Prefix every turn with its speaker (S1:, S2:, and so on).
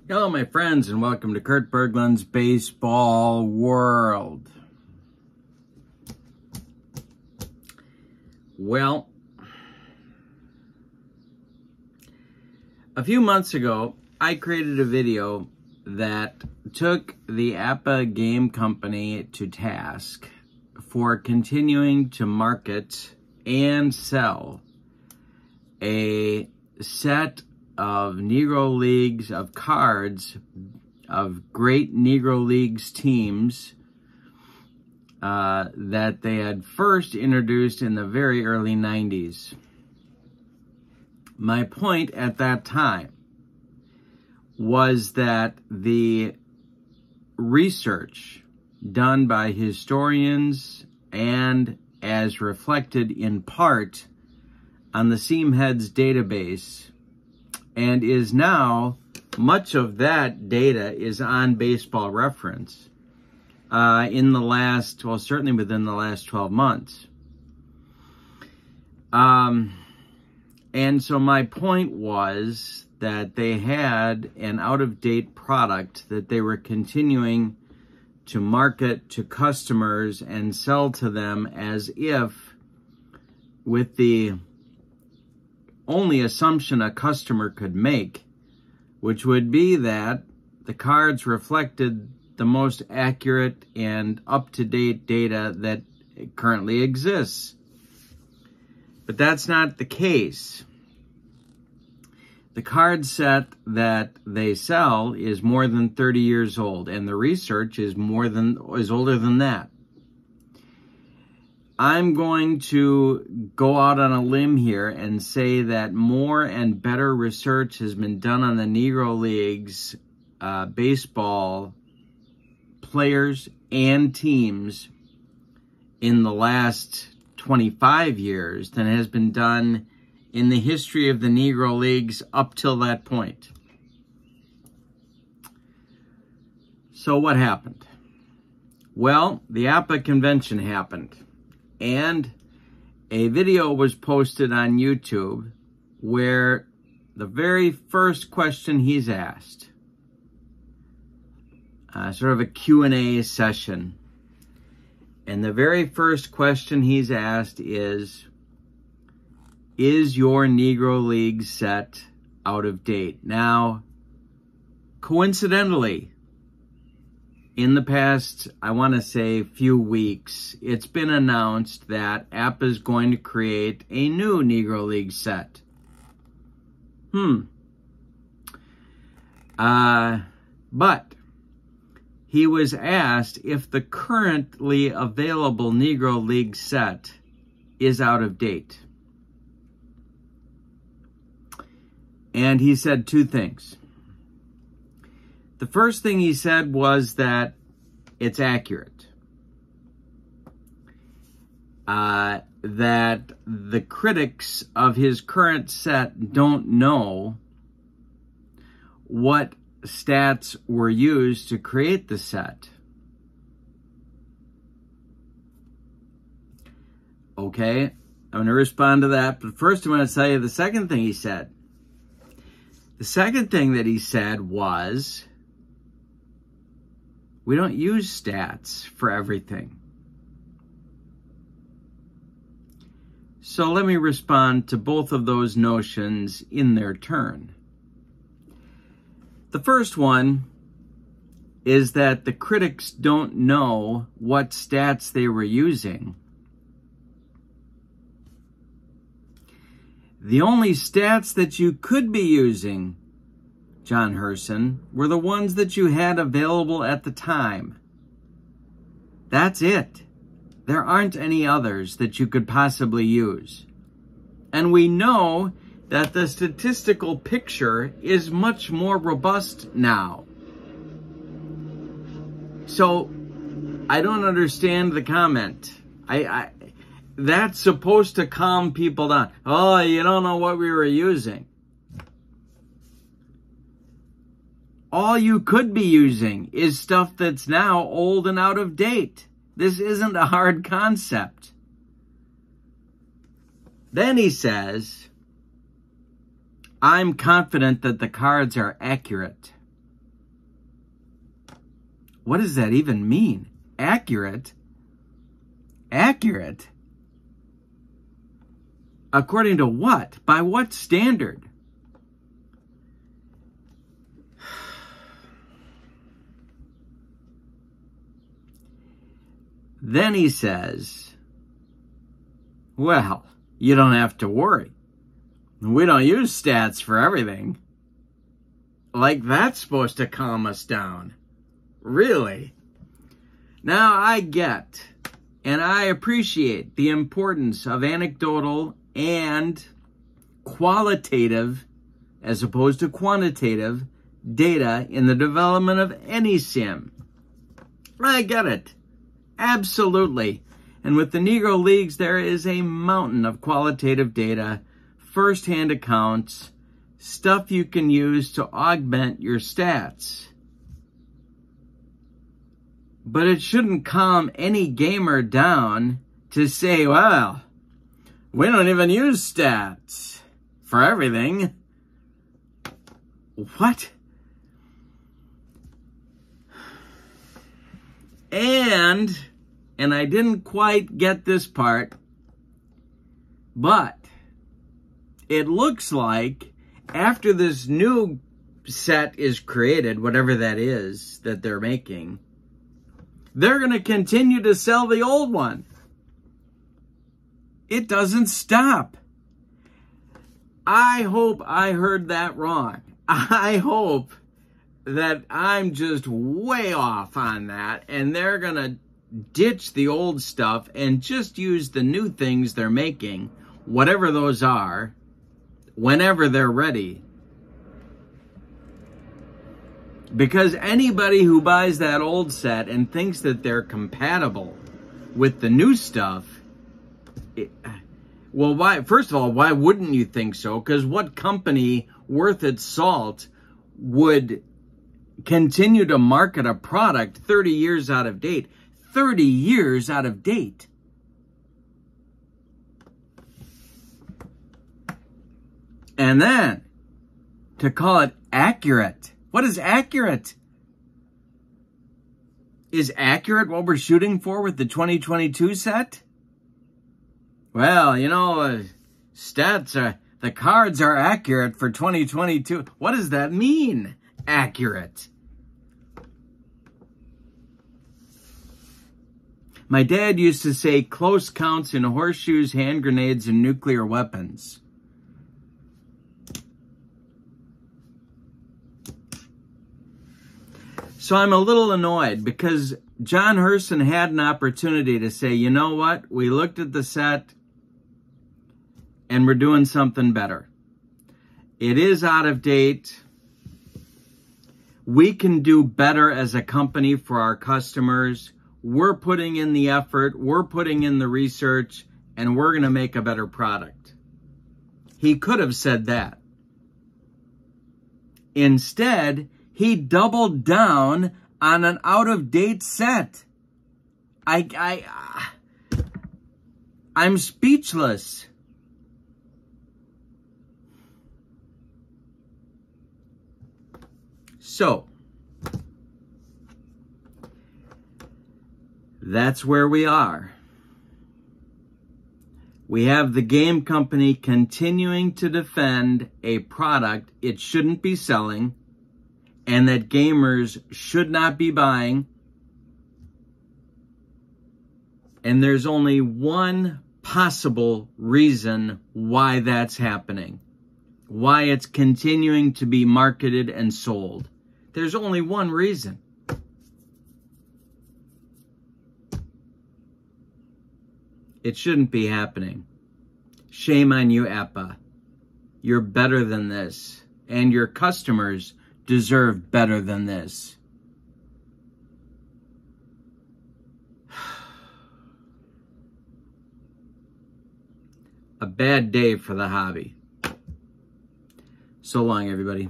S1: Hello, my friends, and welcome to Kurt Berglund's Baseball World. Well, a few months ago, I created a video that took the APBA game company to task for continuing to market and sell a set of Negro Leagues, of cards, of great Negro Leagues teams that they had first introduced in the very early 90s. My point at that time was that the research done by historians and as reflected in part on the Seamheads database, and is now, much of that data is on Baseball Reference in the last, well, certainly within the last 12 months. And so my point was that they had an out-of-date product that they were continuing to market to customers and sell to them as if, with the only assumption a customer could make, which would be that the cards reflected the most accurate and up-to-date data that currently exists. But that's not the case. The card set that they sell is more than 30 years old, and the research is older than that. I'm going to go out on a limb here and say that more and better research has been done on the Negro Leagues baseball players and teams in the last 25 years than has been done in the history of the Negro Leagues up till that point. So what happened? Well, the APBA convention happened. And a video was posted on YouTube where the very first question he's asked, sort of a Q&A session, and the very first question he's asked is your Negro League set out of date? Now, coincidentally, in the past, I want to say, few weeks, it's been announced that APBA is going to create a new Negro League set. But he was asked if the currently available Negro League set is out of date. And he said two things. The first thing he said was that it's accurate. That the critics of his current set don't know what stats were used to create the set. Okay, I'm going to respond to that, but first I'm going to tell you the second thing he said. The second thing that he said was, we don't use stats for everything. So let me respond to both of those notions in their turn. The first one is that the critics don't know what stats they were using. The only stats that you could be using, John Herson, were the ones that you had available at the time. That's it. There aren't any others that you could possibly use. And we know that the statistical picture is much more robust now. So, I don't understand the comment. That's supposed to calm people down. Oh, you don't know what we were using. All you could be using is stuff that's now old and out of date. This isn't a hard concept. Then he says, I'm confident that the cards are accurate. What does that even mean? Accurate? Accurate? According to what? By what standard? Then he says, well, you don't have to worry. We don't use stats for everything. Like that's supposed to calm us down. Really? Now I get and I appreciate the importance of anecdotal and qualitative, as opposed to quantitative, data in the development of any sim. I get it. Absolutely. And with the Negro Leagues, there is a mountain of qualitative data, first-hand accounts, stuff you can use to augment your stats. But it shouldn't calm any gamer down to say, well, we don't even use stats for everything. What? And I didn't quite get this part, but it looks like after this new set is created, whatever that is that they're making, they're going to continue to sell the old one. It doesn't stop. I hope I heard that wrong. I hope that I'm just way off on that, and they're going to ditch the old stuff and just use the new things they're making, whatever those are, whenever they're ready. Because anybody who buys that old set and thinks that they're compatible with the new stuff, well, why? First of all, why wouldn't you think so? Because what company worth its salt would continue to market a product 30 years out of date? 30 years out of date. And then to call it accurate. What is accurate? Is accurate what we're shooting for with the 2022 set? Well, you know, the cards are accurate for 2022. What does that mean, accurate? My dad used to say close counts in horseshoes, hand grenades, and nuclear weapons. So I'm a little annoyed because John Herson had an opportunity to say, you know what? We looked at the set and we're doing something better. It is out of date. We can do better as a company for our customers. We're putting in the effort, we're putting in the research, and we're going to make a better product. He could have said that. Instead, he doubled down on an out-of-date set. I'm speechless. So, that's where we are. We have the game company continuing to defend a product it shouldn't be selling and that gamers should not be buying. And there's only one possible reason why that's happening, why it's continuing to be marketed and sold. There's only one reason. It shouldn't be happening. Shame on you, APBA. You're better than this, and your customers deserve better than this. A bad day for the hobby. So long, everybody.